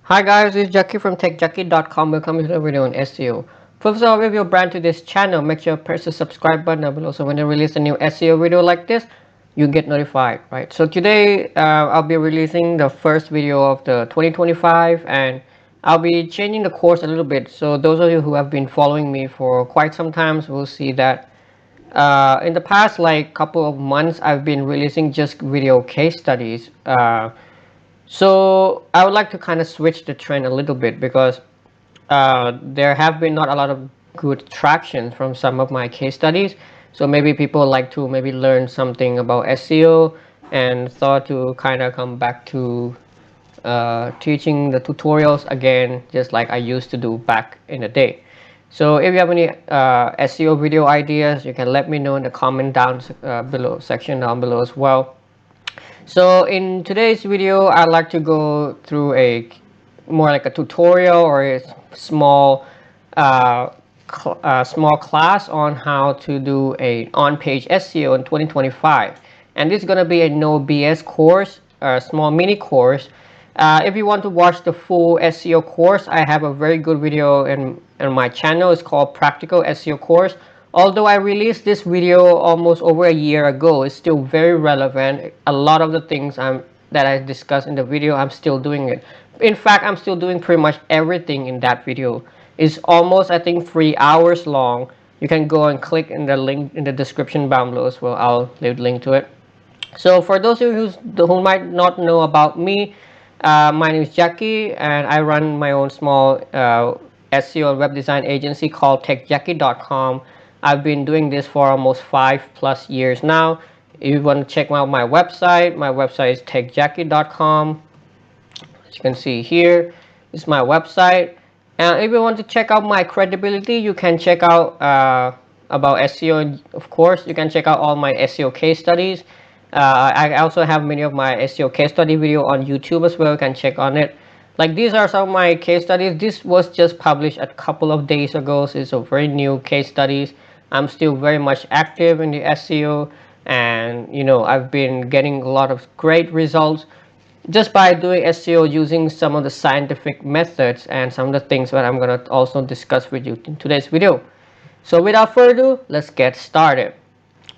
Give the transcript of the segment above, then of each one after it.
Hi guys, this is Jackie from techjackie.com. Welcome to the video on SEO. First of all, if you're brand to this channel, make sure you press the subscribe button down below so when I release a new SEO video like this, you get notified, right? So today, I'll be releasing the first video of the 2025 and I'll be changing the course a little bit. So those of you who have been following me for quite some time will see that in the past like couple of months, I've been releasing just video case studies. So I would like to kind of switch the trend a little bit because there have been not a lot of good traction from some of my case studies. So maybe people like to maybe learn something about SEO and thought to kind of come back to teaching the tutorials again, just like I used to do back in the day. So if you have any SEO video ideas, you can let me know in the comment down below section down below as well. So in today's video, I'd like to go through a more like a tutorial or a small small class on how to do a on-page SEO in 2025. And this is going to be a no BS course, a small mini course. If you want to watch the full SEO course, I have a very good video in my channel. It's called Practical SEO Course. Although I released this video almost over a year ago, it's still very relevant. A lot of the things that I discussed in the video, I'm still doing it. In fact, I'm still doing pretty much everything in that video. It's almost, I think, 3 hours long. You can go and click in the link in the description down below as well. I'll leave a link to it. So for those of you who might not know about me, my name is Jackie and I run my own small SEO and web design agency called techjackie.com. I've been doing this for almost 5+ years now. If you want to check out my website is techjackie.com. As you can see here, this is my website. And if you want to check out my credibility, you can check out about SEO. Of course, you can check out all my SEO case studies. I also have many of my SEO case study video on YouTube as well. You can check on it. Like these are some of my case studies. This was just published a couple of days ago, so it's a very new case studies. I'm still very much active in the SEO, and I've been getting a lot of great results just by doing SEO using some of the scientific methods and some of the things that I'm going to also discuss with you in today's video. So without further ado, let's get started.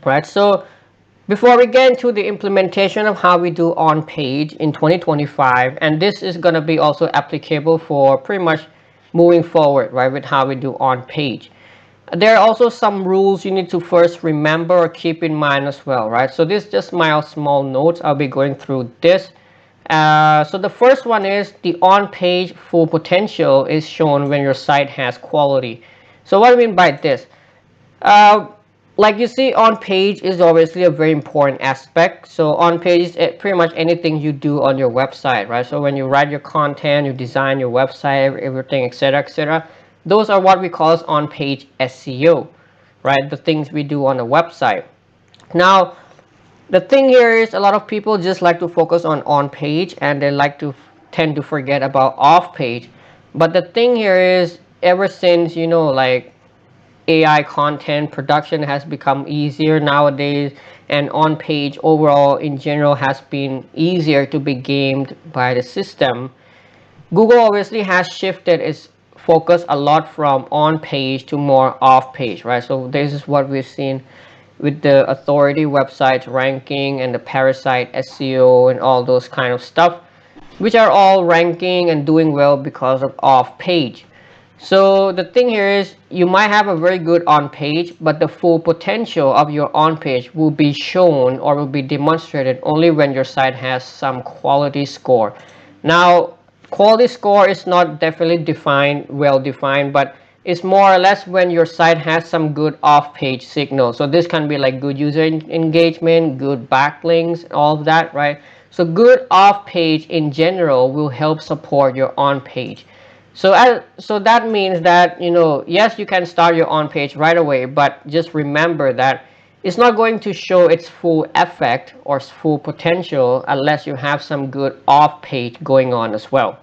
Right, so before we get into the implementation of how we do on page in 2025, and this is going to be also applicable for pretty much moving forward, right, with how we do on page. There are also some rules you need to first remember or keep in mind as well, right? So this is just my small notes. I'll be going through this. So the first one is the on-page full potential is shown when your site has quality. So what I mean by this? Like you see, on page is obviously a very important aspect. So on page is pretty much anything you do on your website, right? So when you write your content, you design your website, everything, etc., etc. Those are what we call on page SEO, right? The things we do on a website. Now, the thing here is a lot of people just like to focus on page and they like to tend to forget about off page. But the thing here is ever since like AI content production has become easier nowadays, and on page overall in general has been easier to be gamed by the system. Google obviously has shifted its focus a lot from on page to more off page, right? So this is what we've seen with the authority websites ranking and the parasite SEO and all those kind of stuff, which are all ranking and doing well because of off page. So the thing here is you might have a very good on page, but the full potential of your on page will be shown or will be demonstrated only when your site has some quality score. Now, quality score is not definitely well defined, but it's more or less when your site has some good off-page signal. So this can be like good user engagement, good backlinks, all of that, right? So good off-page in general will help support your on-page. So that means that, yes, you can start your on page right away, but just remember that it's not going to show its full effect or full potential unless you have some good off page going on as well.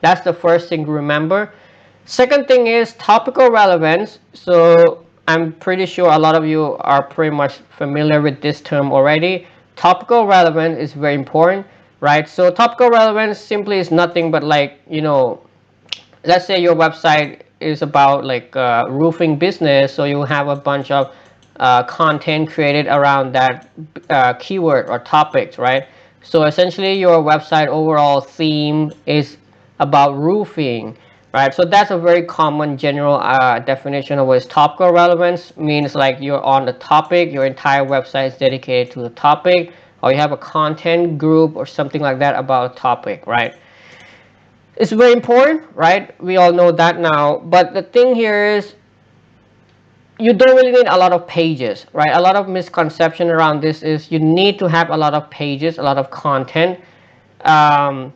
That's the first thing to remember. Second thing is topical relevance. So I'm pretty sure a lot of you are pretty much familiar with this term already. Topical relevance is very important. right? So topical relevance simply is nothing but like, let's say your website is about like roofing business, so you have a bunch of content created around that keyword or topics, right? So essentially your website overall theme is about roofing, right? So that's a very common general definition of what is topical relevance. Means like you're on the topic, your entire website is dedicated to the topic, or you have a content group or something like that about a topic, right? It's very important, right? We all know that now. But the thing here is you don't really need a lot of pages, right? A lot of misconception around this is you need to have a lot of pages, a lot of content um,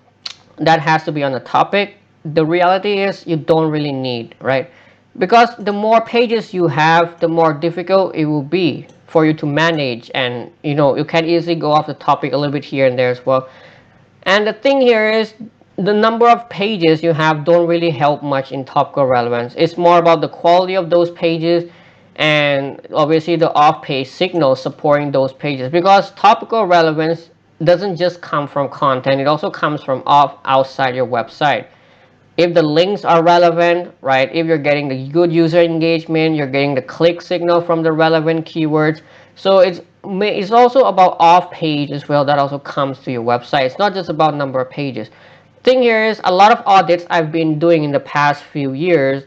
that has to be on the topic. The reality is you don't really need, right? Because the more pages you have, the more difficult it will be for you to manage, and you can easily go off the topic a little bit here and there as well. And the thing here is the number of pages you have don't really help much in topical relevance. It's more about the quality of those pages and obviously the off-page signals supporting those pages, because topical relevance doesn't just come from content, it also comes from outside your website. If the links are relevant, right? If you're getting the good user engagement, you're getting the click signal from the relevant keywords. So it's also about off page as well, that also comes to your website. It's not just about number of pages. Thing here is a lot of audits I've been doing in the past few years,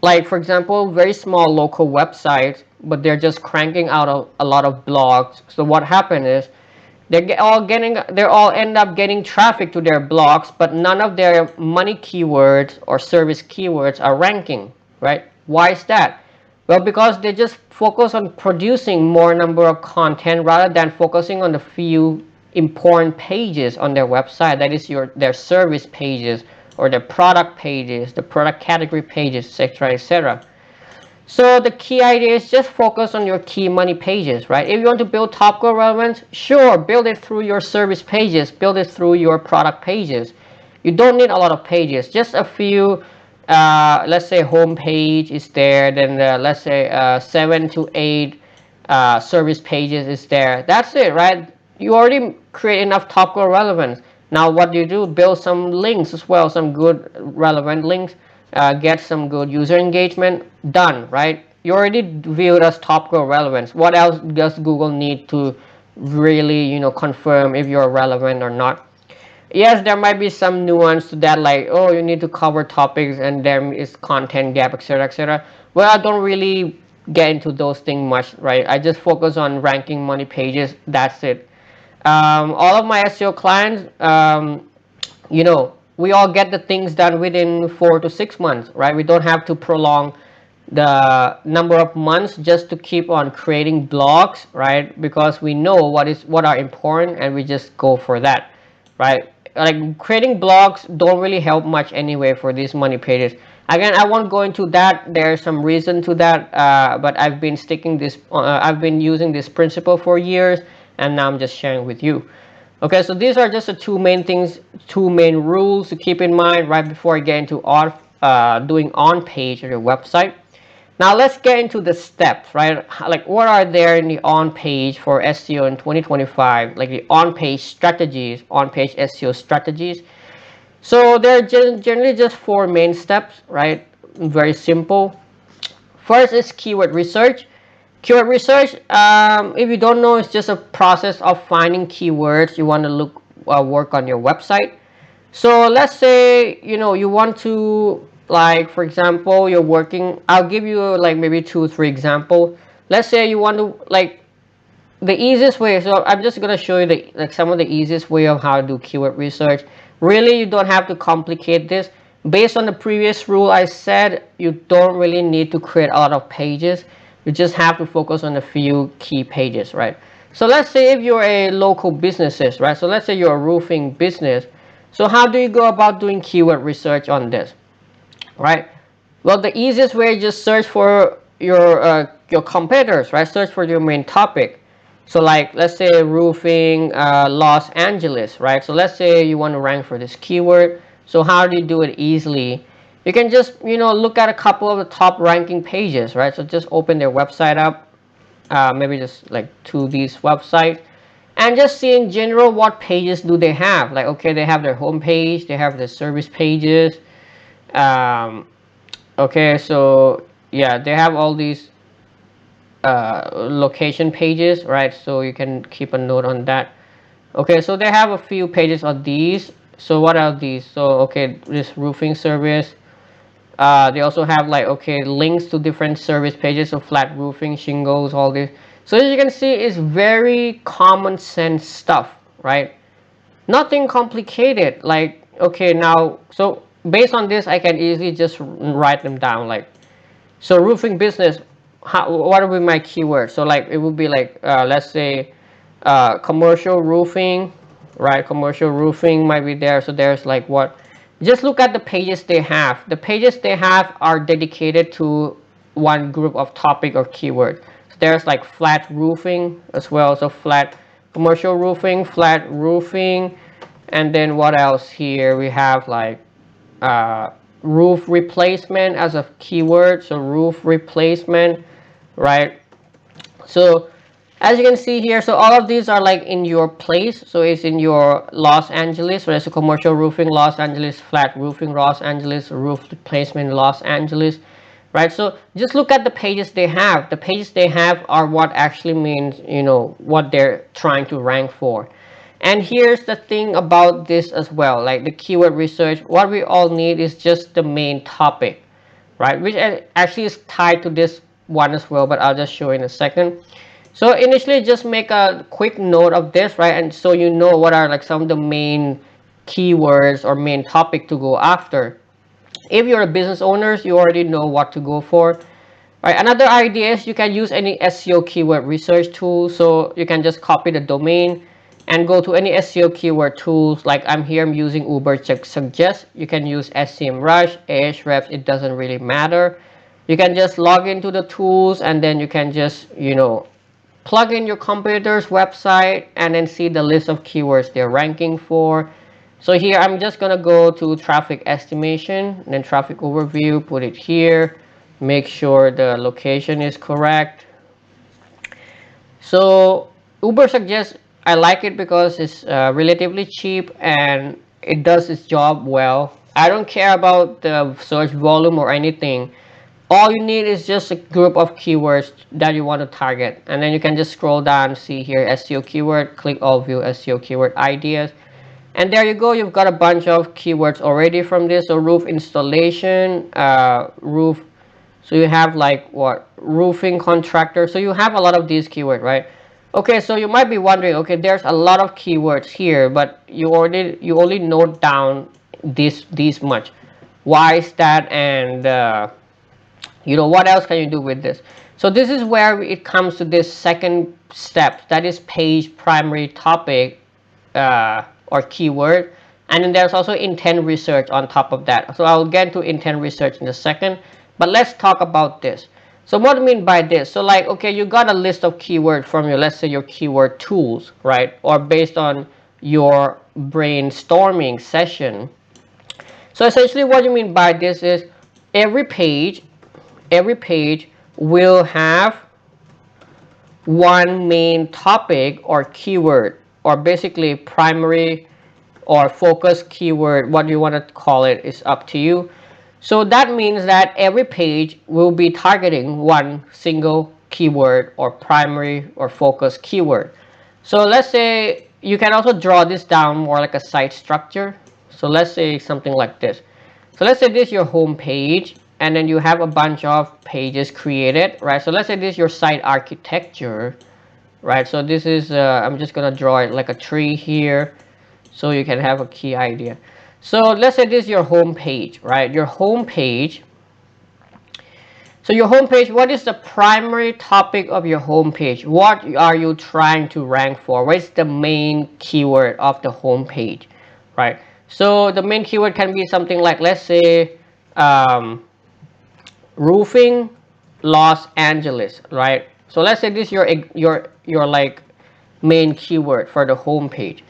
like for example very small local websites, but they're just cranking out a lot of blogs. So what happened is they all end up getting traffic to their blogs, but none of their money keywords or service keywords are ranking, right? Why is that? Well, because they just focus on producing more number of content rather than focusing on the few important pages on their website, that is their service pages or their product pages, the product category pages, etc., etc. So the key idea is just focus on your key money pages, right? If you want to build topical relevance, sure, build it through your service pages, build it through your product pages. You don't need a lot of pages, just a few. Let's say home page is there, then let's say 7 to 8 service pages is there. That's it, right? You already create enough topical relevance. Now what do you do? Build some links as well, some good relevant links, get some good user engagement. Done, right? You already viewed as topical relevance. What else does Google need to really confirm if you're relevant or not? Yes, there might be some nuance to that, like, oh, you need to cover topics and there is content gap, etc., etc. Well, I don't really get into those things much, right? I just focus on ranking money pages. That's it. All of my SEO clients, we all get the things done within 4 to 6 months, right? We don't have to prolong the number of months just to keep on creating blogs, right? Because we know what are important and we just go for that, right? Like creating blogs don't really help much anyway for these money pages. Again, I won't go into that. There's some reason to that, but I've been using this principle for years, and now I'm just sharing with you. Okay, so these are just the two main things, two main rules to keep in mind right before I get into doing on page of your website. Now let's get into the steps, right? Like what are there in the on page for SEO in 2025, like the on page strategies, on page SEO strategies. So there are generally just 4 main steps, right? Very simple. First is keyword research. Keyword research, if you don't know, it's just a process of finding keywords you want to work on your website. So let's say you want to, like for example, you're working. I'll give you like maybe 2 3 examples. Let's say you want to, like, the easiest way. So I'm just gonna show you some of the easiest way of how to do keyword research. Really, you don't have to complicate this. Based on the previous rule I said, you don't really need to create a lot of pages. You just have to focus on a few key pages, right? So let's say if you're a local businesses, right? So let's say you're a roofing business. So how do you go about doing keyword research on this, right? Well, the easiest way is just search for your competitors, right? Search for your main topic. So like let's say roofing Los Angeles, right? So let's say you want to rank for this keyword. So how do you do it easily? You can just look at a couple of the top ranking pages, right? So just open their website up, maybe just like to these websites, and just see in general what pages do they have. Like, okay, they have their home page, they have the service pages. Okay, so yeah, they have all these location pages, right? So you can keep a note on that. Okay, so they have a few pages of these. So what are these? So okay, this roofing service. They also have like, okay, links to different service pages of flat roofing, shingles, all this. So as you can see, it's very common sense stuff, right? Nothing complicated. Like, okay, now, so based on this, I can easily just write them down. Like, so roofing business, what would be my keyword? So like, it would be like, let's say, commercial roofing, right? Commercial roofing might be there. So there's like what, just look at the pages they have. The pages they have are dedicated to one group of topic or keyword. So there's like flat roofing as well. So flat commercial roofing, flat roofing. And then what else here? We have like roof replacement as a keyword. So roof replacement, right? So as you can see here, so all of these are like in your place. So it's in your Los Angeles. So there's a commercial roofing Los Angeles, flat roofing Los Angeles, roof replacement Los Angeles, right? So just look at the pages they have. The pages they have are what actually means, you know, what they're trying to rank for. And here's the thing about this as well, like the keyword research, what we all need is just the main topic, right? Which actually is tied to this one as well, but I'll just show in a second. So initially, just make a quick note of this, right? And so you know what are like some of the main keywords or main topic to go after. If you're a business owner, you already know what to go for. Right, another idea is you can use any SEO keyword research tool. So you can just copy the domain and go to any SEO keyword tools. Like I'm using Uber Suggest. You can use SEMrush, Ahrefs, it doesn't really matter. You can just log into the tools and then you can just, you know, plug in your competitor's website and then see the list of keywords they're ranking for. So here I'm just gonna go to traffic estimation and then traffic overview, put it here, make sure the location is correct. So Uber Suggest, I like it because it's relatively cheap and it does its job well. I don't care about the search volume or anything. All you need is just a group of keywords that you want to target, and then you can just scroll down, see here SEO keyword, click all view SEO keyword ideas, and there you go. You've got a bunch of keywords already from this. So roof installation, roof, so you have like what, roofing contractor. So you have a lot of these keywords, right? Okay, so you might be wondering, okay, there's a lot of keywords here, but you only note down these much. Why is that? And you know, what else can you do with this? So this is where it comes to this second step, that is page primary topic or keyword, and then there's also intent research on top of that. So I'll get to intent research in a second, but let's talk about this. So what do I mean by this? So like, okay, you got a list of keywords from your, let's say your keyword tools, right? Or based on your brainstorming session. So essentially what you mean by this is every page will have one main topic or keyword, or basically primary or focus keyword, what you want to call it is up to you. So that means that every page will be targeting one single keyword or primary or focus keyword. So let's say you can also draw this down more like a site structure. So let's say something like this. So let's say this is your home page, and then you have a bunch of pages created, right? So let's say this is your site architecture, right? So this is, I'm just gonna draw it like a tree here so you can have a key idea. So let's say this is your home page, right? Your home page. So your home page, what is the primary topic of your home page? What are you trying to rank for? What is the main keyword of the home page, right? So the main keyword can be something like, let's say, roofing Los Angeles, right? So let's say this is your like main keyword for the home page.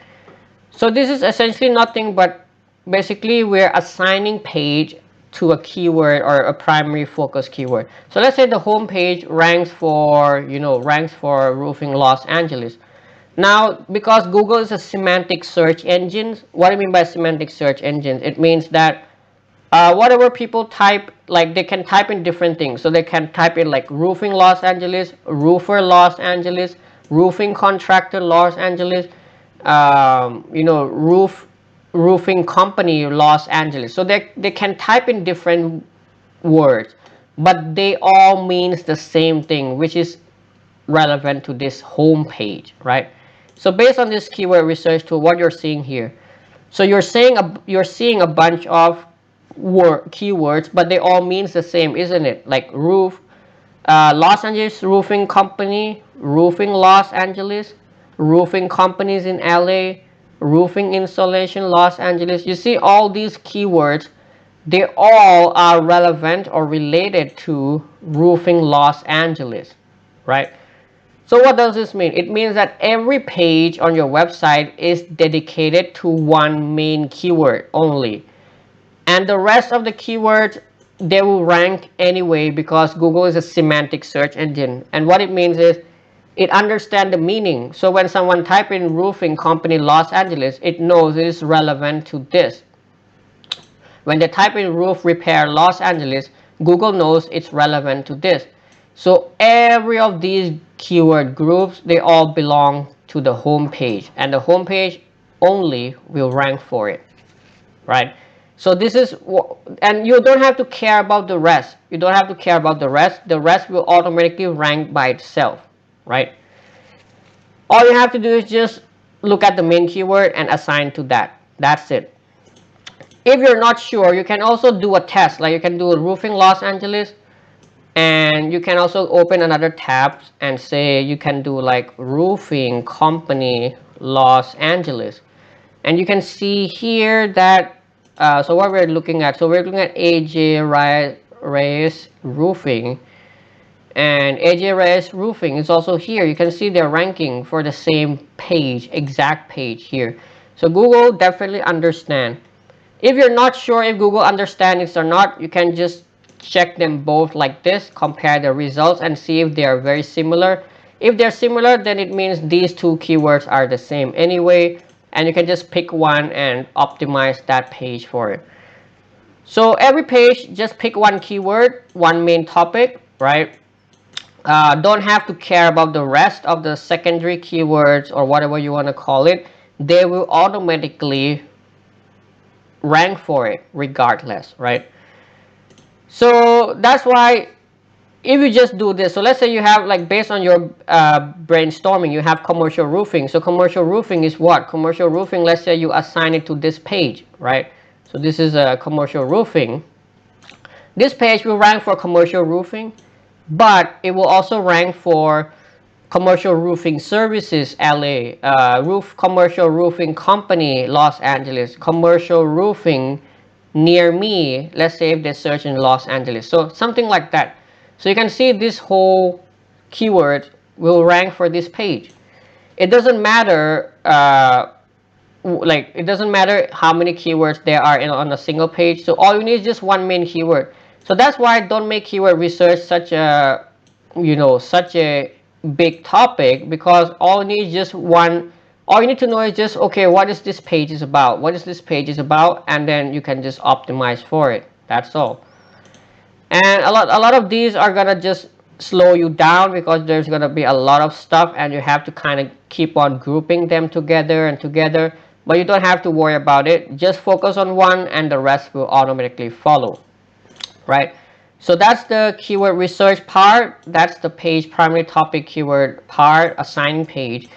So this is essentially nothing but basically we're assigning page to a keyword or a primary focus keyword. So let's say the home page ranks for, you know, ranks for roofing Los Angeles. Now, because Google is a semantic search engine, what do I mean by semantic search engine? It means that whatever people type, like they can type in different things. So they can type in like roofing Los Angeles, roofer Los Angeles, roofing contractor Los Angeles, roofing company Los Angeles. So they can type in different words, but they all means the same thing, which is relevant to this home page, right? So based on this keyword research tool, what you're seeing here, so you're seeing a bunch of keywords, but they all means the same, isn't it? Like roof, Los Angeles roofing company, roofing Los Angeles, roofing companies in LA, roofing installation Los Angeles. You see all these keywords, they all are relevant or related to roofing Los Angeles, right? So what does this mean? It means that every page on your website is dedicated to one main keyword only. And the rest of the keywords, they will rank anyway because Google is a semantic search engine. And what it means is it understands the meaning. So when someone type in roofing company Los Angeles, it knows it is relevant to this. When they type in roof repair Los Angeles, Google knows it's relevant to this. So every of these keyword groups, they all belong to the home page, and the home page only will rank for it, right? So this is, and you don't have to care about the rest. You don't have to care about the rest. The rest will automatically rank by itself, right? All you have to do is just look at the main keyword and assign to that. That's it. If you're not sure, you can also do a test. Like you can do roofing Los Angeles, and you can also open another tab and say you can do like roofing company Los Angeles. And you can see here that, so what we're looking at, so we're looking at AJ Reyes Roofing, and AJ Reyes Roofing is also here. You can see their ranking for the same page, exact page here. So Google definitely understand. If you're not sure if Google understands or not, you can just check them both like this, compare the results and see if they are very similar. If they're similar, then it means these two keywords are the same anyway, and you can just pick one and optimize that page for it. So every page, just pick one keyword, one main topic, right? Don't have to care about the rest of the secondary keywords or whatever you want to call it. They will automatically rank for it regardless, right? So that's why if you just do this, so let's say you have, like, based on your brainstorming, you have commercial roofing. So commercial roofing is what? Commercial roofing, let's say you assign it to this page, right? So this is a commercial roofing. This page will rank for commercial roofing, but it will also rank for commercial roofing services LA, commercial roofing company Los Angeles, commercial roofing near me, let's say if they search in Los Angeles. So something like that. So you can see this whole keyword will rank for this page. It doesn't matter it doesn't matter how many keywords there are on a single page. So all you need is just one main keyword. So that's why I don't make keyword research such a such a big topic, because all you need is just one. All you need to know is just, okay, what is this page is about? What is this page is about? And then you can just optimize for it. That's all. And a lot of these are gonna just slow you down because there's gonna be a lot of stuff, and you have to kind of keep on grouping them together and together. But you don't have to worry about it. Just focus on one, and the rest will automatically follow, right? So that's the keyword research part. That's the page primary topic keyword part, assigning page.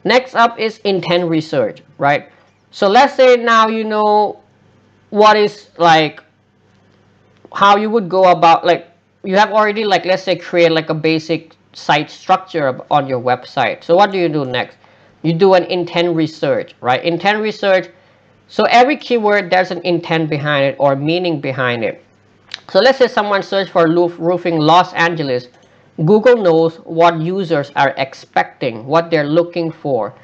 Next up is intent research, right? So let's say now you know what is, like, how you would go about, like, you have already, like, let's say create like a basic site structure on your website. So what do you do next? You do an intent research, right? Intent research. So every keyword, there's an intent behind it or meaning behind it. So let's say someone search for roofing Los Angeles. Google knows what users are expecting, what they're looking for.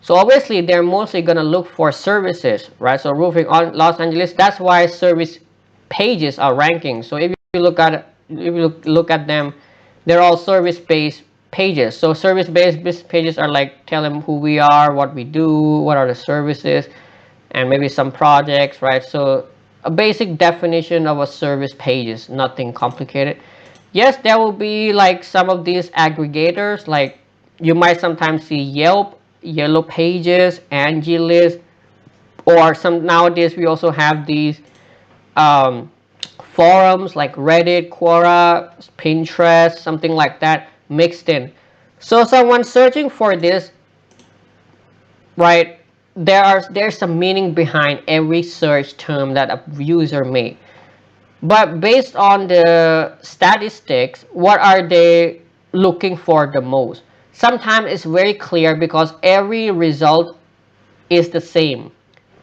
So obviously they're mostly gonna look for services, right? So roofing on Los Angeles, that's why service pages are ranking. So if you look at them, they're all service based pages. So service-based business pages are like tell them who we are, what we do, what are the services, and maybe some projects, right? So a basic definition of a service page is nothing complicated. Yes, there will be like some of these aggregators, like you might sometimes see Yelp, Yellow Pages, Angie List, or some nowadays we also have these um, forums like Reddit, Quora, Pinterest, something like that mixed in. So someone searching for this, right? There's a meaning behind every search term that a user made. But based on the statistics, what are they looking for the most? Sometimes it's very clear because every result is the same,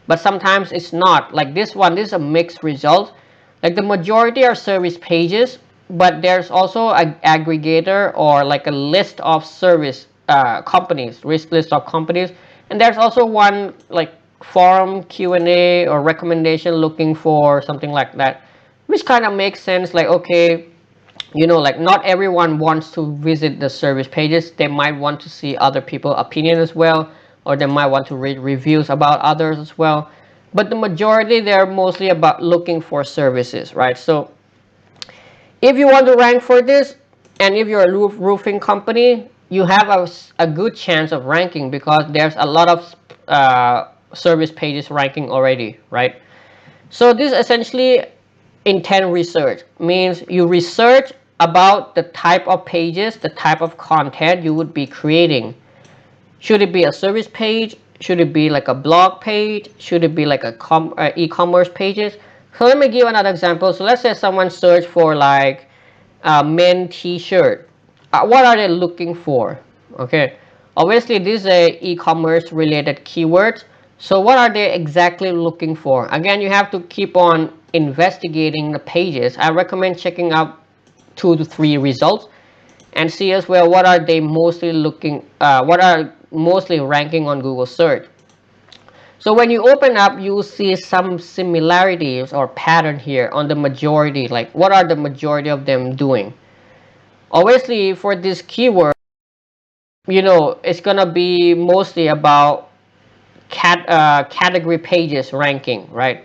but sometimes it's not. Like this is a mixed result. Like the majority are service pages, but there's also an aggregator or like a list of service companies, list of companies, and there's also one like forum Q&A or recommendation looking for something like that, which kind of makes sense. Like, okay, like not everyone wants to visit the service pages. They might want to see other people's opinion as well, or they might want to read reviews about others as well. But the majority, they're mostly about looking for services, right? So if you want to rank for this, and if you're a roofing company, you have a good chance of ranking because there's a lot of service pages ranking already, right? So this essentially intent research means you research about the type of pages, the type of content you would be creating. Should it be a service page? Should it be like a blog page? Should it be like a e-commerce pages? So let me give another example. So let's say someone search for like a men t-shirt. What are they looking for? Okay, obviously this is a e-commerce related keywords. So what are they exactly looking for? Again, you have to keep on investigating the pages. I recommend checking out 2 to 3 results and see as well what are they mostly looking, what are mostly ranking on Google search. So when you open up, you will see some similarities or pattern here on the majority, like what are the majority of them doing. Obviously for this keyword, it's gonna be mostly about category pages ranking, right?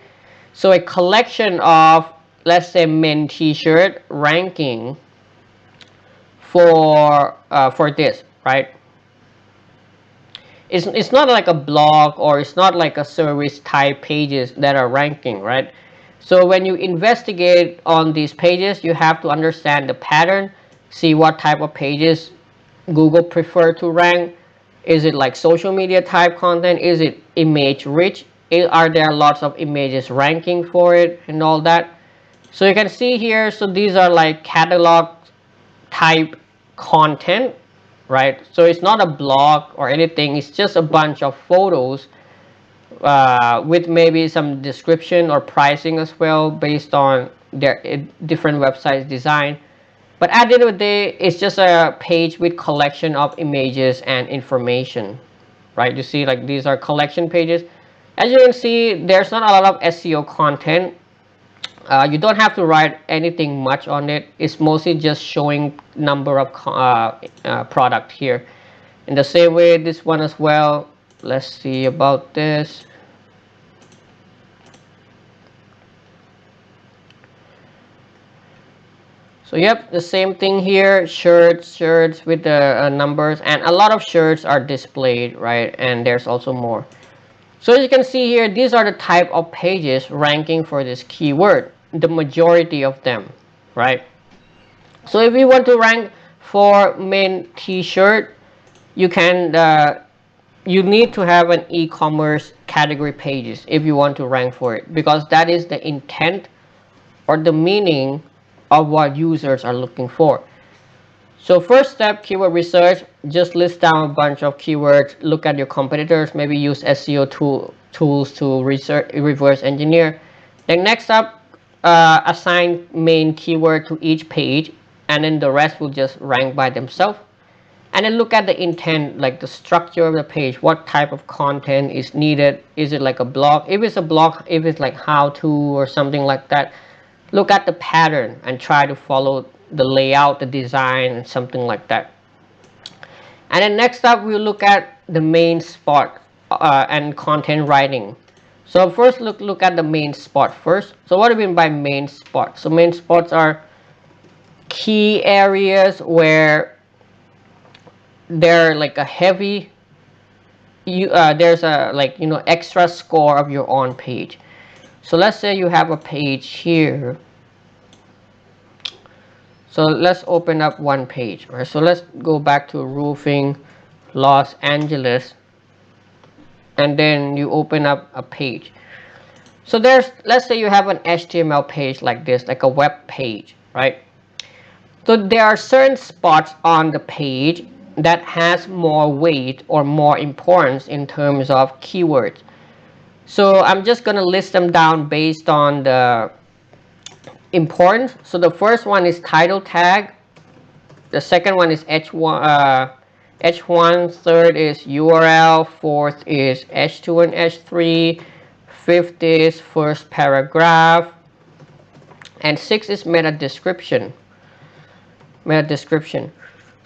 So a collection of, let's say, men t-shirt ranking for this, right? It's not like a blog or it's not like a service type pages that are ranking, right? So when you investigate on these pages, you have to understand the pattern, see what type of pages Google prefer to rank. Is it like social media type content? Is it image rich? Are there lots of images ranking for it and all that? So you can see here, so these are like catalog type content, right? So it's not a blog or anything. It's just a bunch of photos with maybe some description or pricing as well based on their different websites design. But at the end of the day, it's just a page with collection of images and information, right? You see, like these are collection pages. As you can see, there's not a lot of SEO content. You don't have to write anything much on it. It's mostly just showing number of product here. In the same way, this one as well. Let's see about this. So yep, the same thing here. Shirts with the numbers, and a lot of shirts are displayed, right? And there's also more. So as you can see here, these are the type of pages ranking for this keyword, the majority of them, right? So if you want to rank for men t-shirt, you can you need to have an e-commerce category pages if you want to rank for it, because that is the intent or the meaning of what users are looking for. So first step, keyword research, just list down a bunch of keywords, look at your competitors, maybe use SEO tools to reverse engineer. Then next up, assign main keyword to each page, and then the rest will just rank by themselves. And then look at the intent, like the structure of the page, what type of content is needed. Is it like a blog? If it's a blog, if it's like how to or something like that, look at the pattern and try to follow the layout, the design, and something like that. And then next up, we'll look at the main spot and content writing. So first, look at the main spot first. So what do we mean by main spot? So main spots are key areas where they're like a heavy, there's a like extra score of your on page. So let's say you have a page here. So let's open up one page. Right? So let's go back to roofing Los Angeles, and then you open up a page. So let's say you have an HTML page like this, like a web page, right? So there are certain spots on the page that has more weight or more importance in terms of keywords. So I'm just gonna list them down based on the importance. So the first one is title tag. The second one is H1, third is URL, fourth is H2 and H3, fifth is first paragraph, and sixth is meta description.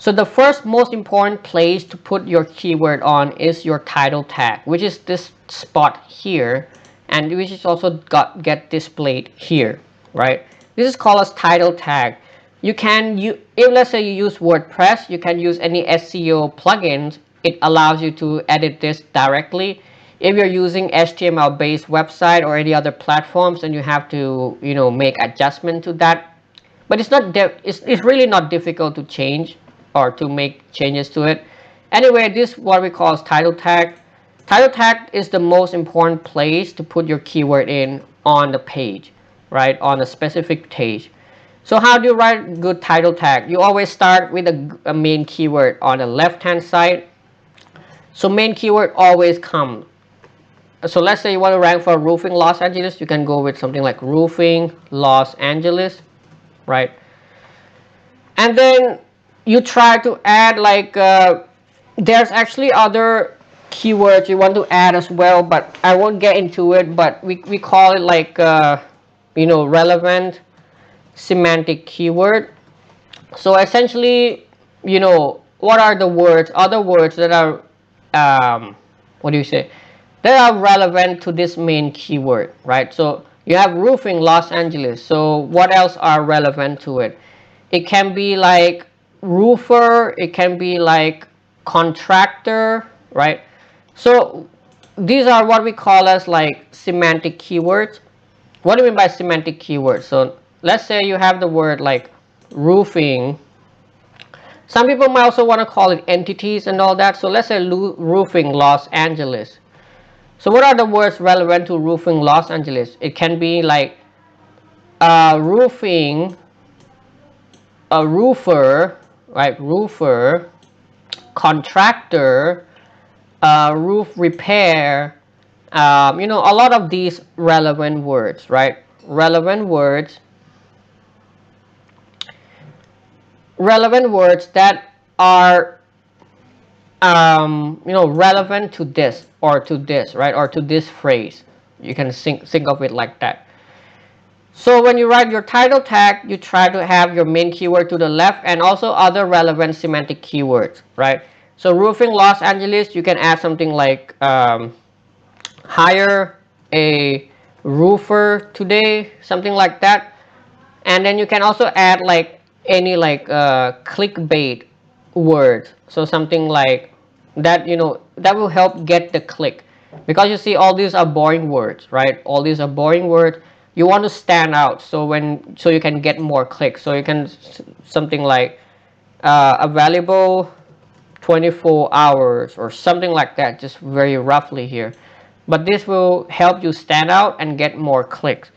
So the first most important place to put your keyword on is your title tag, which is this spot here, and which is also get displayed here, right? This is called as title tag. You can if let's say you use WordPress, you can use any SEO plugins. It allows you to edit this directly. If you're using HTML based website or any other platforms, then you have to make adjustment to that. But it's really not difficult to change or to make changes to it. Anyway, this is what we call title tag. Title tag is the most important place to put your keyword in on the page, right? On a specific page. So how do you write good title tag? You always start with a main keyword on the left hand side. So main keyword always comes. So let's say you want to rank for roofing Los Angeles, you can go with something like roofing Los Angeles, right? And then you try to add like there's actually other keywords you want to add as well, but I won't get into it. But we call it like relevant semantic keyword. So essentially, what are the words, other words that are what do you say, that are relevant to this main keyword, right? So you have roofing Los Angeles, so what else are relevant to it? It can be like roofer, it can be like contractor, right? So these are what we call as like semantic keywords. What do we mean by semantic keywords? So let's say you have the word like roofing. Some people might also want to call it entities and all that. So let's say roofing Los Angeles. So what are the words relevant to roofing Los Angeles? It can be like roofing, a roofer, right? Roofer, contractor, roof repair, a lot of these relevant words, right? Relevant words that are relevant to this or to this, right? Or to this phrase. You can think of it like that. So when you write your title tag, you try to have your main keyword to the left and also other relevant semantic keywords, right? So roofing Los Angeles, you can add something like hire a roofer today, something like that. And then you can also add like any like clickbait words. So something like that, that will help get the click, because you see all these are boring words, right? All these are boring words. You want to stand out, so you can get more clicks. So you can something like a valuable 24 hours or something like that, just very roughly here. But this will help you stand out and get more clicks.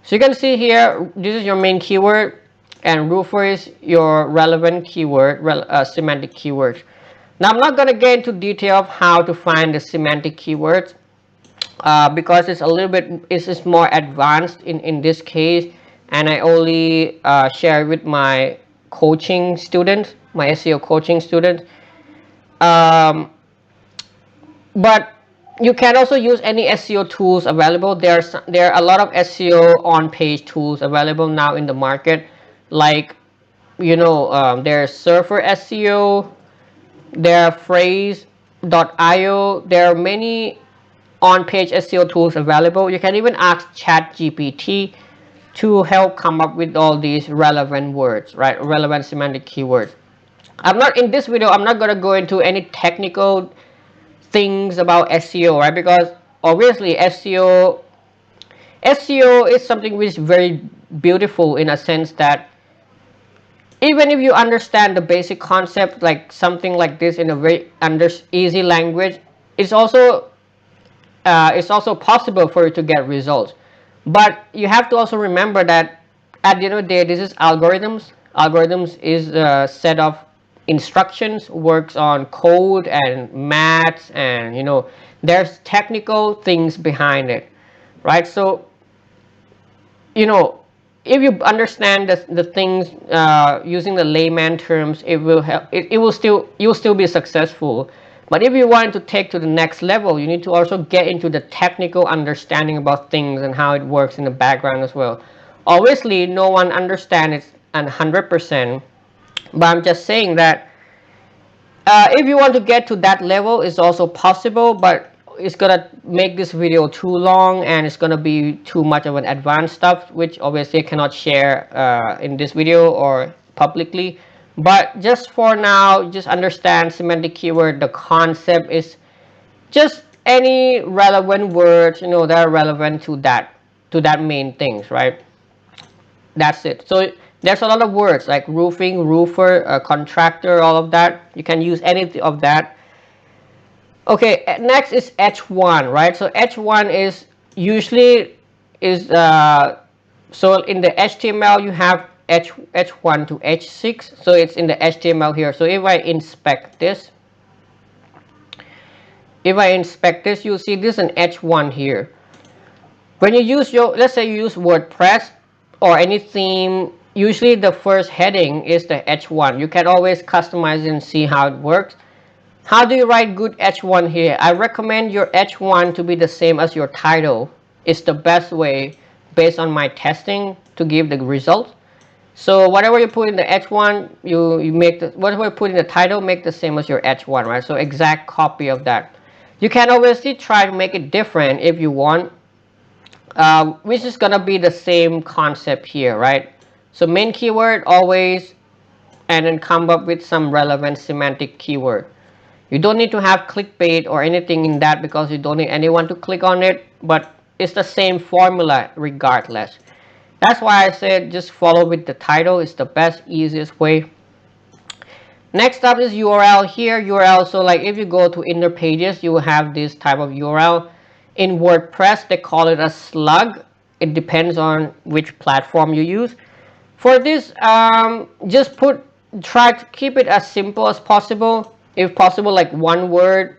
So you can see here, this is your main keyword, and roofer is your relevant keyword, semantic keywords. Now I'm not going to get into detail of how to find the semantic keywords because it's a little bit, it's more advanced in this case, and I only share with my coaching students, my SEO coaching students. But you can also use any SEO tools available. There are a lot of SEO on-page tools available now in the market, like there's Surfer SEO, there are phrase.io. There are many on-page SEO tools available. You can even ask ChatGPT to help come up with all these relevant words, right? Relevant semantic keywords. I'm not in this video. I'm not gonna go into any technical things about SEO, right? Because obviously SEO is something which is very beautiful in a sense that even if you understand the basic concept, like something like this in a very easy language, it's also possible for you to get results. But you have to also remember that at the end of the day, this is algorithms. Algorithms is a set of instructions, works on code and maths, and there's technical things behind it, right? So if you understand the things using the layman terms, it will help. It will still you'll still be successful. But if you want to take to the next level, you need to also get into the technical understanding about things and how it works in the background as well. Obviously, no one understands it 100%, but I'm just saying that if you want to get to that level, it's also possible, but it's gonna make this video too long and it's gonna be too much of an advanced stuff, which obviously I cannot share in this video or publicly. But just for now, just understand semantic keyword. The concept is just any relevant words that are relevant to that main things, right? That's it. So there's a lot of words like roofing, roofer, contractor, all of that. You can use any of that. Okay, next is H1, right? So H1 is usually is so in the HTML you have H1 to H6. So it's in the HTML here. So if I inspect this, you'll see this is an H1 here. When you use let's say you use WordPress or any theme, usually the first heading is the H1. You can always customize it and see how it works. How do you write good H1 here? I recommend your H1 to be the same as your title. It's the best way based on my testing to give the result. So whatever you put in the H1, you make whatever you put in the title, make the same as your H1, right? So exact copy of that. You can obviously try to make it different if you want, which is gonna be the same concept here, right? So main keyword always, and then come up with some relevant semantic keyword. You don't need to have clickbait or anything in that because you don't need anyone to click on it, but it's the same formula regardless. That's why I said just follow with the title. It's the best, easiest way. Next up is URL here. URL, so like if you go to inner pages, you will have this type of URL. In WordPress, they call it a slug. It depends on which platform you use. For this, just try to keep it as simple as possible. If possible, like one word,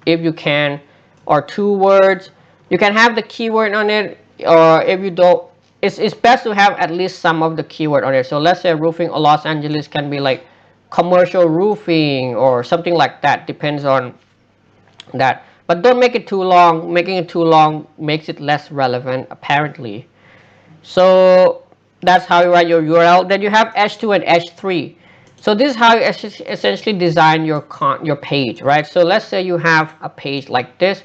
if you can, or 2 words. You can have the keyword on it, or if you don't, it's best to have at least some of the keyword on it. So let's say roofing Los Angeles can be like commercial roofing or something like that. Depends on that. But don't make it too long. Making it too long makes it less relevant, apparently. So that's how you write your URL. Then you have H2 and H3. So this is how you essentially design your page, right? So let's say you have a page like this.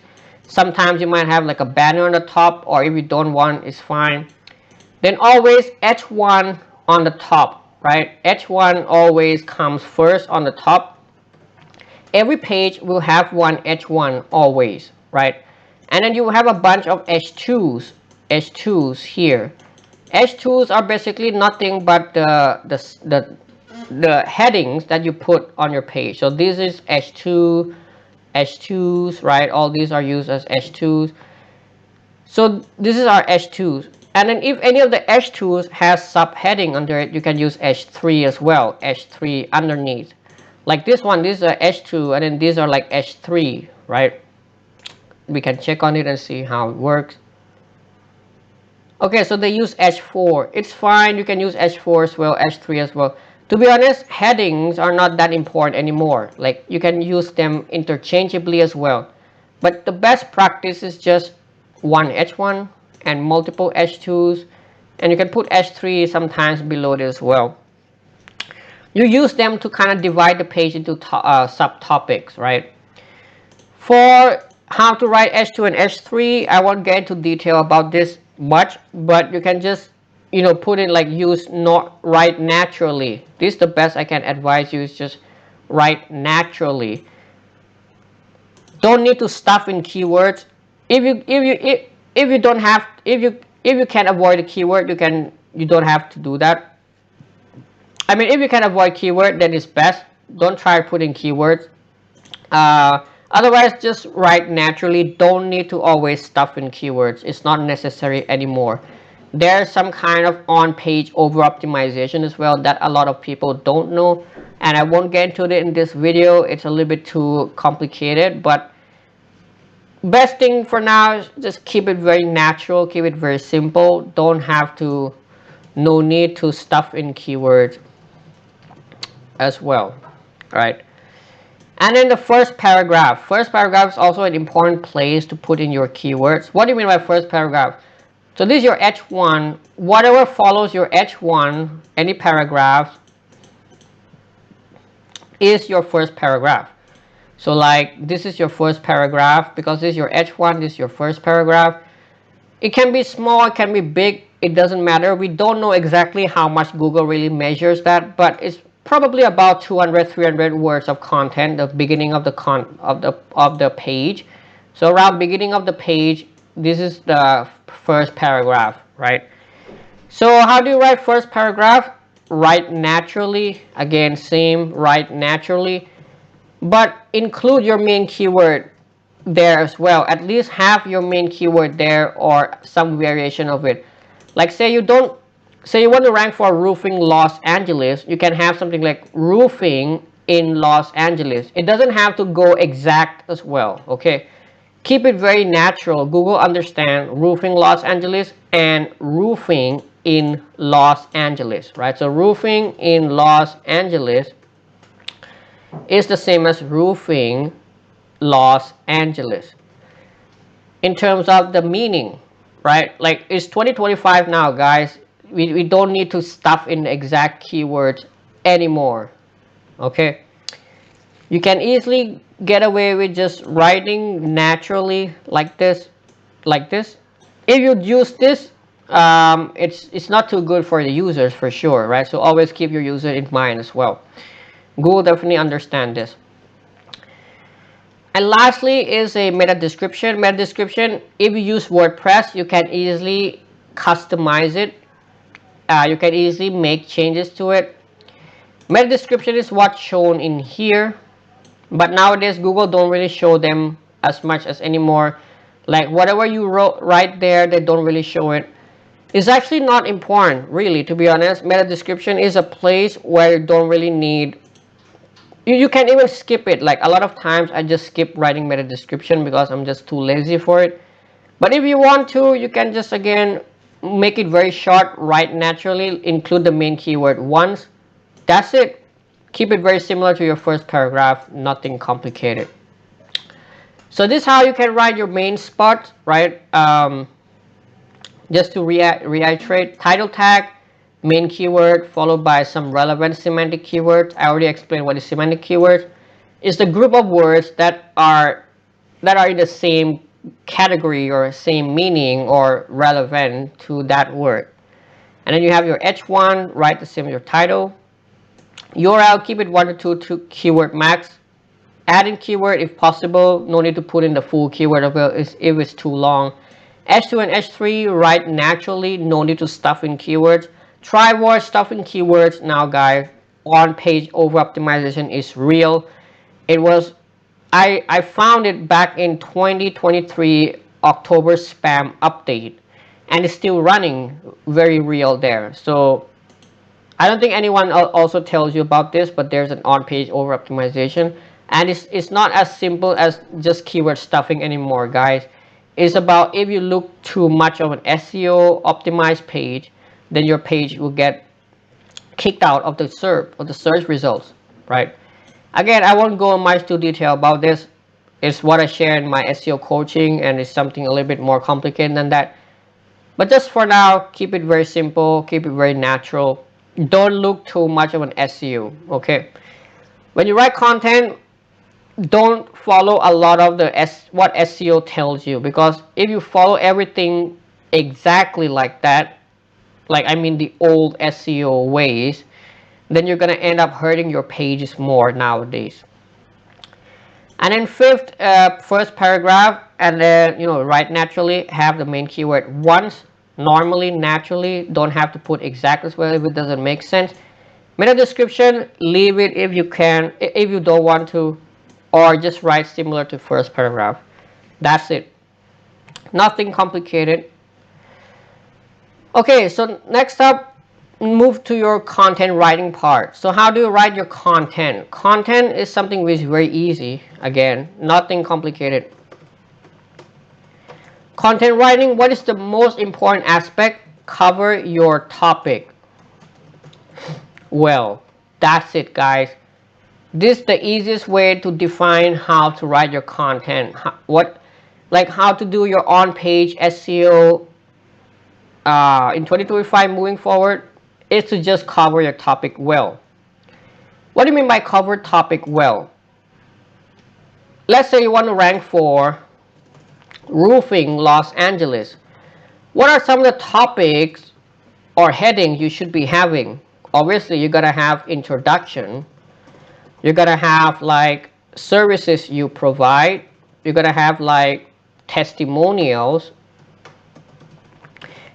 Sometimes you might have like a banner on the top, or if you don't want, it's fine. Then always H1 on the top, right? H1 always comes first on the top. Every page will have one H1 always, right? And then you will have a bunch of H2s here. H2s are basically nothing but the headings that you put on your page. So this is H2s, right? All these are used as H2s. So this is our H2s. And then if any of the H2s has subheading under it, you can use H3 as well, H3 underneath. Like this one, this is a H2, and then these are like H3, right? We can check on it and see how it works. Okay, so they use H4. It's fine, you can use H4 as well, H3 as well. To be honest, headings are not that important anymore. Like you can use them interchangeably as well. But the best practice is just one H1 and multiple H2s. And you can put H3 sometimes below it as well. you use them to kind of divide the page into subtopics, right? For how to write H2 and H3, I won't get into detail about this much, but you can just, put in like use not write naturally. This is the best I can advise you, is just write naturally. Don't need to stuff in keywords. If you don't have, if you can avoid a keyword, you don't have to do that. I mean, if you can avoid keyword, then it's best. Don't try putting keywords. Otherwise, just write naturally. Don't need to always stuff in keywords. It's not necessary anymore. There's some kind of on-page over-optimization as well that a lot of people don't know, and I won't get into it in this video. It's a little bit too complicated, but best thing for now is just keep it very natural, keep it very simple. Don't have to, no need to stuff in keywords as well. All right. And then the first paragraph. First paragraph is also an important place to put in your keywords. What do you mean by first paragraph? So this is your H1. Whatever follows your H1, any paragraph, is your first paragraph. So like this is your first paragraph, because this is your H1, this is your first paragraph. It can be small, it can be big, it doesn't matter. We don't know exactly how much Google really measures that, but it's probably about 200-300 words of content, the beginning of the page. So around beginning of the page, this is the first paragraph, right? So how do you write first paragraph? Write naturally. Again, same, write naturally, but include your main keyword there as well. At least have your main keyword there or some variation of it. Like say you want to rank for roofing Los Angeles, you can have something like roofing in Los Angeles. It doesn't have to go exact as well, okay? Keep it very natural. Google understand roofing Los Angeles and roofing in Los Angeles, right? So roofing in Los Angeles is the same as roofing Los Angeles in terms of the meaning, right? Like it's 2025 now, guys. We don't need to stuff in exact keywords anymore, okay? You can easily get away with just writing naturally like this. If you use this, it's not too good for the users for sure, right? So always keep your user in mind as well. Google definitely understand this. And lastly is a meta description. Meta description, if you use WordPress, you can easily customize it. You can easily make changes to it. Meta description is what's shown in here, but nowadays Google don't really show them as much as anymore. Like whatever you wrote right there, they don't really show it. It's actually not important, really, to be honest. Meta description is a place where you don't really need. You can even skip it. Like a lot of times I just skip writing meta description because I'm just too lazy for it. But if you want to, you can just again make it very short, write naturally, include the main keyword once. That's it. Keep it very similar to your first paragraph, nothing complicated. So this is how you can write your main spot, right? Just to reiterate, title tag, main keyword followed by some relevant semantic keywords. I already explained what is semantic keywords. It's the group of words that are in the same category or same meaning or relevant to that word. And then you have your H1, write the same as your title. URL, keep it 1 to 2 keyword max. Add in keyword if possible. No need to put in the full keyword if it's too long. H2 and H3, write naturally. No need to stuff in keywords. Try more stuff in keywords now, guys. On page over optimization is real. It was I found it back in 2023 October spam update, and it's still running, very real there. So I don't think anyone also tells you about this, but there's an on-page over optimization, and it's not as simple as just keyword stuffing anymore, guys. It's about if you look too much of an SEO optimized page, then your page will get kicked out of the search results, right? Again, I won't go much to detail about this. It's what I share in my SEO coaching, and it's something a little bit more complicated than that. But just for now, keep it very simple, keep it very natural. Don't look too much of an SEO. Okay, when you write content, don't follow a lot of what SEO tells you, because if you follow everything exactly like that, like I mean the old SEO ways, then you're gonna end up hurting your pages more nowadays. And then fifth, first paragraph, and then write naturally, have the main keyword once, normally, naturally. Don't have to put exact as well if it doesn't make sense. Meta description, leave it if you can, if you don't want to, or just write similar to first paragraph. That's it. Nothing complicated. Okay, so next up, move to your content writing part. So how do you write your content? Content is something which is very easy. Again, nothing complicated. Content writing, what is the most important aspect? Cover your topic. Well, that's it, guys. This is the easiest way to define how to write your content. How to do your on-page SEO in 2025 moving forward, is to just cover your topic well. What do you mean by cover topic well? Let's say you want to rank for roofing Los Angeles. What are some of the topics or headings you should be having? Obviously, you're gonna have introduction. You're gonna have like services you provide. You're gonna have like testimonials.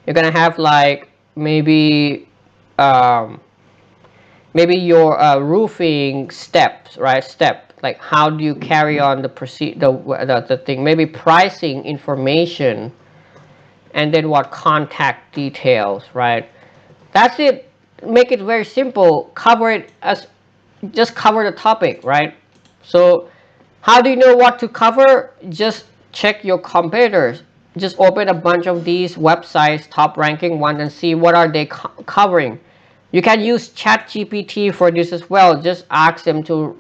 You're gonna have like maybe maybe your roofing steps, right? Step, like how do you carry on the thing? Maybe pricing information, and then what, contact details, right? That's it. Make it very simple. Cover it as, just cover the topic, right? So how do you know what to cover? Just check your competitors. Just open a bunch of these websites, top ranking ones, and see what are they covering. You can use ChatGPT for this as well. Just ask them to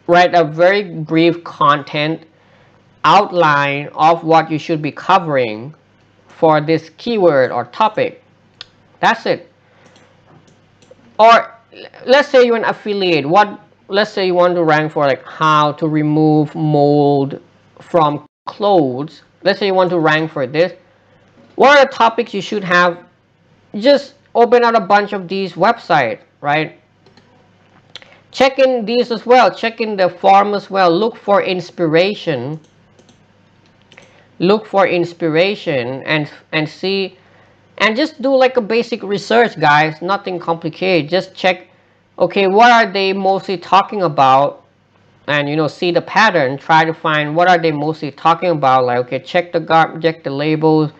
write a very brief content outline of what you should be covering for this keyword or topic. That's it. Or let's say you're an affiliate. Let's say you want to rank for like how to remove mold from clothes. Let's say you want to rank for this. What are the topics you should have? Just open out a bunch of these websites, right? Check in these as well. Check in the forum as well. Look for inspiration. Look for inspiration and see, and just do like a basic research, guys. Nothing complicated. Just check, okay, what are they mostly talking about, and see the pattern. Try to find what are they mostly talking about. Like, okay, check the labels,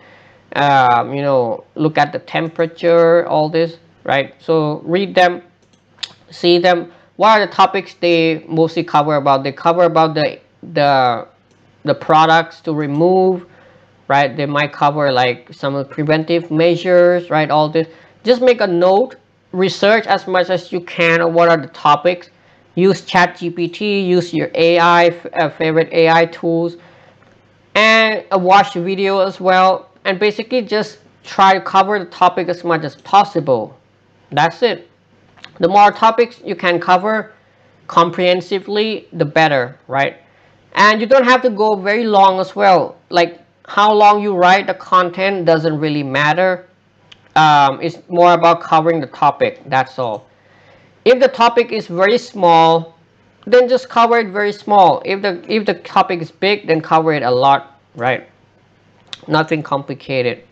look at the temperature, all this, right? So read them, see them. What are the topics they mostly cover about? They cover about the products to remove, right? They might cover like some of the preventive measures, right? All this. Just make a note, research as much as you can on what are the topics. Use ChatGPT, use your AI, favorite AI tools, and watch the video as well. And basically just try to cover the topic as much as possible. That's it. The more topics you can cover comprehensively, the better, right? And you don't have to go very long as well. Like how long you write the content doesn't really matter. It's more about covering the topic. That's all. If the topic is very small, then just cover it very small. If the topic is big, then cover it a lot, right? Nothing complicated.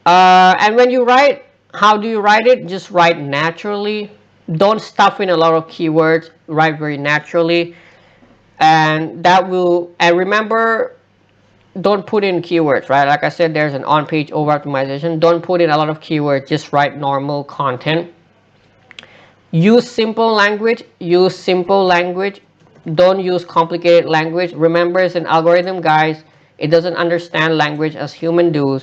And when you write, how do you write it? Just write naturally. Don't stuff in a lot of keywords. Write very naturally, and that will. And remember, don't put in keywords, right? Like I said, there's an on-page over optimization. Don't put in a lot of keywords. Just write normal content. Use simple language. Use simple language. Don't use complicated language. Remember, it's an algorithm, guys. It doesn't understand language as human do.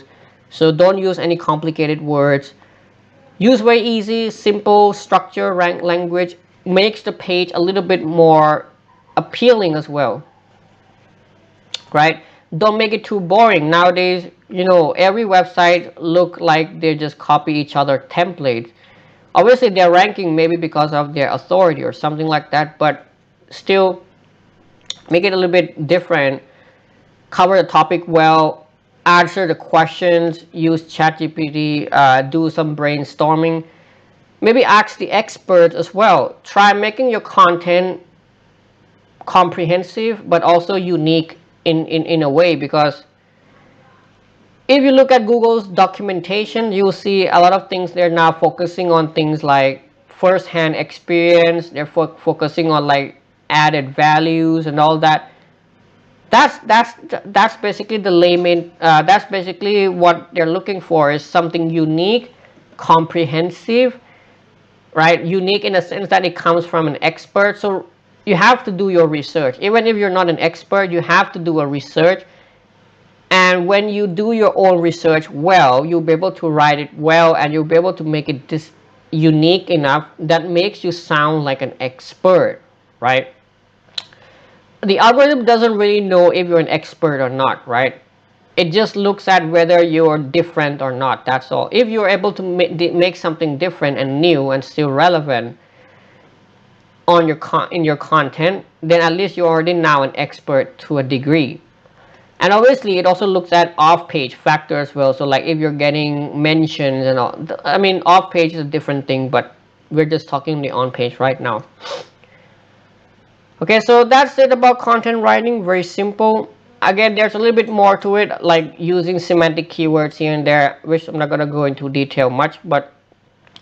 So don't use any complicated words. Use very easy, simple, structure, rank language. Makes the page a little bit more appealing as well, right? Don't make it too boring. Nowadays, every website look like they just copy each other templates. Obviously they're ranking maybe because of their authority or something like that, but still make it a little bit different, cover the topic well, answer the questions, use ChatGPT, do some brainstorming, maybe ask the experts as well. Try making your content comprehensive but also unique in a way, because if you look at Google's documentation, you'll see a lot of things they're now focusing on things like first-hand experience. They're focusing on like added values and all that. That's basically the layman. That's basically what they're looking for, is something unique, comprehensive, right? Unique in a sense that it comes from an expert. So you have to do your research. Even if you're not an expert, you have to do a research. And when you do your own research well, you'll be able to write it well, and you'll be able to make it this unique enough that makes you sound like an expert, right? The algorithm doesn't really know if you're an expert or not, right? It just looks at whether you're different or not. That's all. If you're able to make something different and new and still relevant on your in your content, then at least you're already now an expert to a degree. And obviously it also looks at off-page factor as well. So like if you're getting mentions and all, I mean, off-page is a different thing, but we're just talking the on-page right now. Okay, so that's it about content writing. Very simple. Again, there's a little bit more to it, like using semantic keywords here and there, which I'm not going to go into detail much, but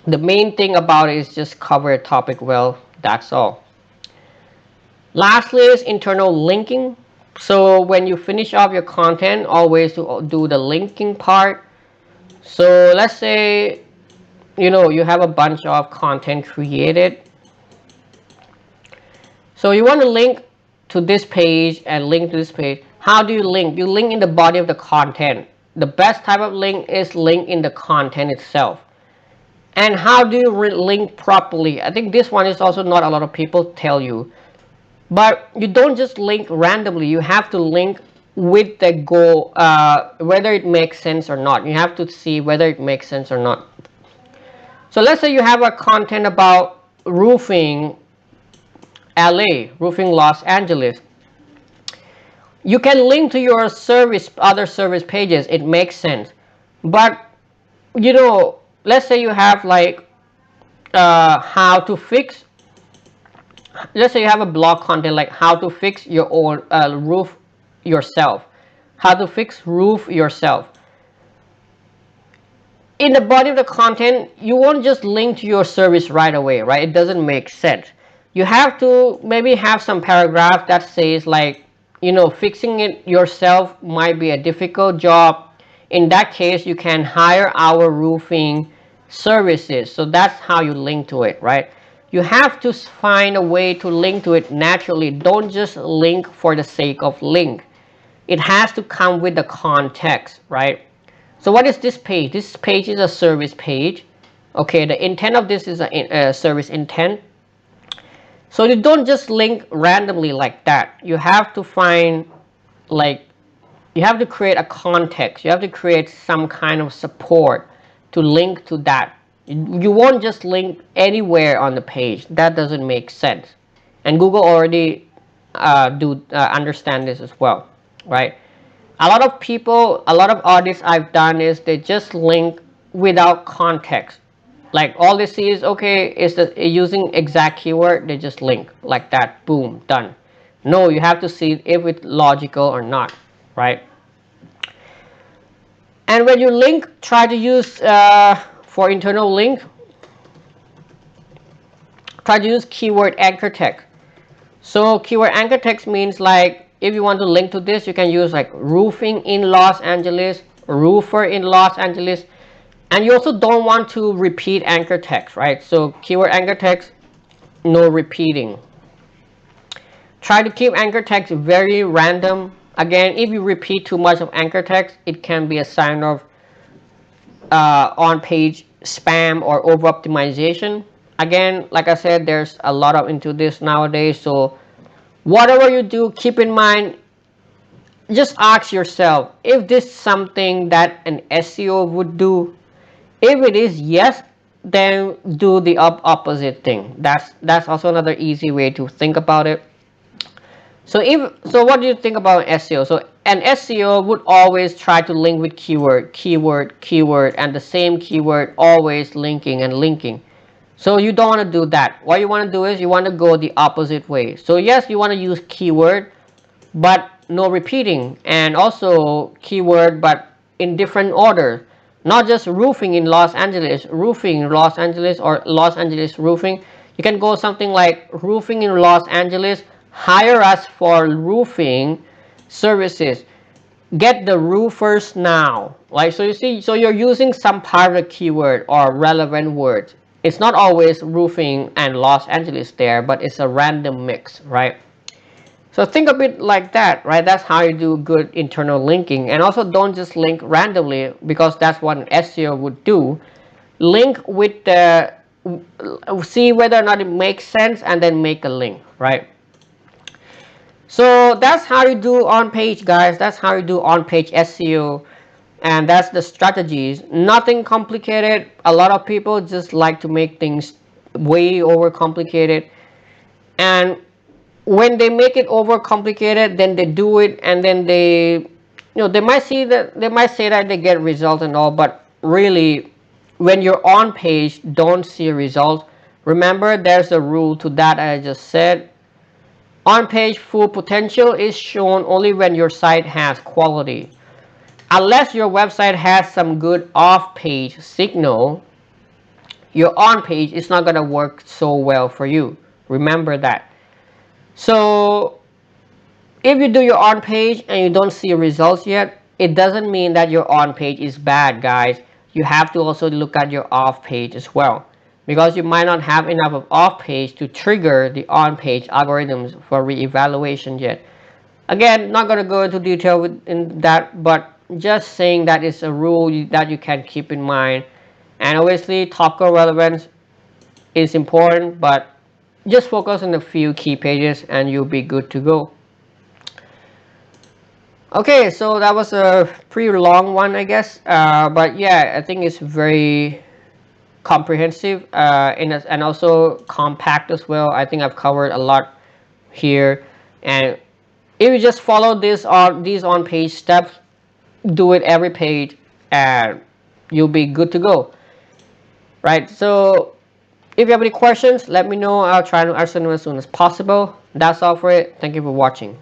the main thing about it is just cover a topic well. That's all. Lastly is internal linking. So when you finish off your content, always do the linking part. So let's say you have a bunch of content created. So you want to link to this page and link to this page. How do you link? You link in the body of the content. The best type of link is link in the content itself. And how do you link properly? I think this one is also not a lot of people tell you. But you don't just link randomly. You have to link with the goal, whether it makes sense or not. You have to see whether it makes sense or not. So let's say you have a content about roofing LA, roofing Los Angeles. You can link to your other service pages. It makes sense. But, let's say you have like how to fix, let's say you have a blog content like how to fix your own roof yourself, how to fix roof yourself. In the body of the content, you won't just link to your service right away, right? It doesn't make sense. You have to maybe have some paragraph that says like, fixing it yourself might be a difficult job. In that case, you can hire our roofing services. So that's how you link to it, right? You have to find a way to link to it naturally. Don't just link for the sake of link. It has to come with the context, right? So what is this page? This page is a service page. Okay, the intent of this is a service intent. So you don't just link randomly like that. You have to find, like, you have to create a context. You have to create some kind of support to link to that. You won't just link anywhere on the page. That doesn't make sense. And Google already understand this as well, right? A lot of people, a lot of audits I've done is they just link without context. Like all they see is, okay, is using exact keyword, they just link like that, boom, done. No, you have to see if it's logical or not, right? And when you link, try to use, for internal link, try to use keyword anchor text. So keyword anchor text means like, if you want to link to this, you can use like roofing in Los Angeles, roofer in Los Angeles. And you also don't want to repeat anchor text, right? So keyword anchor text, no repeating. Try to keep anchor text very random. Again, if you repeat too much of anchor text, it can be a sign of on-page spam or over-optimization. Again, like I said, there's a lot of into this nowadays. So whatever you do, keep in mind, just ask yourself, if this is something that an SEO would do. If it is yes, then do the opposite thing. That's also another easy way to think about it. So what do you think about SEO? So an SEO would always try to link with keyword, and the same keyword always linking and linking. So you don't want to do that. What you want to do is you want to go the opposite way. So yes, you want to use keyword, but no repeating, and also keyword but in different order. Not just roofing in Los Angeles, roofing in Los Angeles, or Los Angeles roofing. You can go something like roofing in Los Angeles, hire us for roofing services, get the roofers now. Like, so you see, so you're using some part of the keyword or relevant words. It's not always roofing and Los Angeles there, but it's a random mix, right? So think of it like that, right? That's how you do good internal linking. And also don't just link randomly, because that's what an SEO would do. Link with the, see whether or not it makes sense, and then make a link, right? So that's how you do on page, guys. That's how you do on page SEO. And that's the strategies. Nothing complicated. A lot of people just like to make things way over complicated. And when they make it over complicated, then they do it, and then they might see that, they might say that they get results and all, but really when you're on page, don't see results. Remember, there's a rule to that I just said. On page full potential is shown only when your site has quality. Unless your website has some good off page signal, your on page is not going to work so well for you. Remember that. So if you do your on page and you don't see results yet, it doesn't mean that your on page is bad, guys. You have to also look at your off page as well, because you might not have enough of off page to trigger the on page algorithms for reevaluation yet. Again, not going to go into detail in that, but just saying that is a rule that you can keep in mind. And obviously topical relevance is important, but just focus on a few key pages and you'll be good to go. Okay, so that was a pretty long one, I guess, but yeah, I think it's very comprehensive, and also compact as well. I think I've covered a lot here, and if you just follow these on page steps, do it every page, and you'll be good to go, right? So if you have any questions, let me know. I'll try to answer them as soon as possible. That's all for it. Thank you for watching.